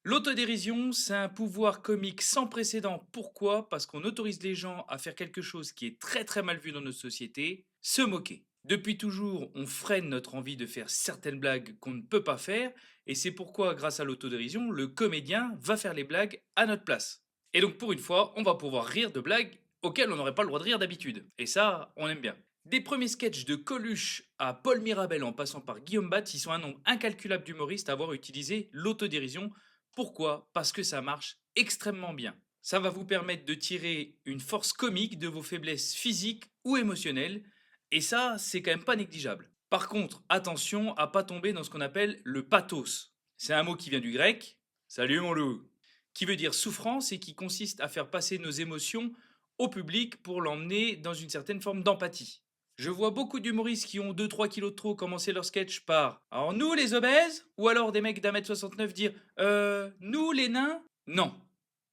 L'autodérision, c'est un pouvoir comique sans précédent. Pourquoi? Parce qu'on autorise les gens à faire quelque chose qui est très très mal vu dans notre société, se moquer. Depuis toujours, on freine notre envie de faire certaines blagues qu'on ne peut pas faire, et c'est pourquoi, grâce à l'autodérision, le comédien va faire les blagues à notre place. Et donc pour une fois, on va pouvoir rire de blagues auxquelles on n'aurait pas le droit de rire d'habitude. Et ça, on aime bien. Des premiers sketchs de Coluche à Paul Mirabel en passant par Guillaume Batz, ils sont un nombre incalculable d'humoristes à avoir utilisé l'autodérision. Pourquoi? Parce que ça marche extrêmement bien. Ça va vous permettre de tirer une force comique de vos faiblesses physiques ou émotionnelles, et ça, c'est quand même pas négligeable. Par contre, attention à pas tomber dans ce qu'on appelle le pathos. C'est un mot qui vient du grec, salut mon loup, qui veut dire souffrance et qui consiste à faire passer nos émotions au public pour l'emmener dans une certaine forme d'empathie. Je vois beaucoup d'humoristes qui ont 2-3 kilos de trop commencer leur sketch par alors nous les obèses, ou alors des mecs d'1 m 69 dire nous les nains. Non.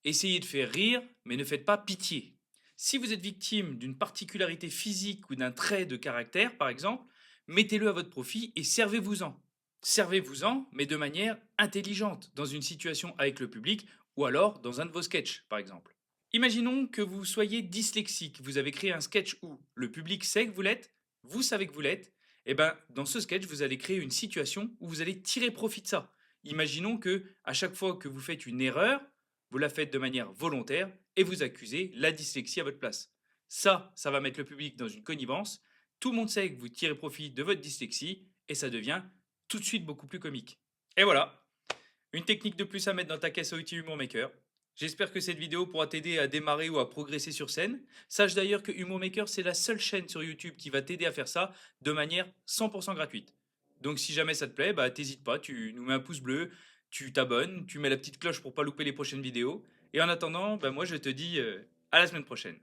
Essayez de faire rire, mais ne faites pas pitié. Si vous êtes victime d'une particularité physique ou d'un trait de caractère, par exemple, mettez-le à votre profit et servez-vous-en. Servez-vous-en, mais de manière intelligente, dans une situation avec le public ou alors dans un de vos sketchs, par exemple. Imaginons que vous soyez dyslexique, vous avez créé un sketch où le public sait que vous l'êtes, vous savez que vous l'êtes, et ben dans ce sketch, vous allez créer une situation où vous allez tirer profit de ça. Imaginons que à chaque fois que vous faites une erreur, vous la faites de manière volontaire et vous accusez la dyslexie à votre place. Ça va mettre le public dans une connivence. Tout le monde sait que vous tirez profit de votre dyslexie et ça devient tout de suite beaucoup plus comique. Et voilà, une technique de plus à mettre dans ta caisse à outils Humour Maker. J'espère que cette vidéo pourra t'aider à démarrer ou à progresser sur scène. Sache d'ailleurs que Humour Maker, c'est la seule chaîne sur YouTube qui va t'aider à faire ça de manière 100% gratuite. Donc si jamais ça te plaît, bah t'hésites pas, tu nous mets un pouce bleu, tu t'abonnes, tu mets la petite cloche pour pas louper les prochaines vidéos. Et en attendant, bah moi je te dis à la semaine prochaine.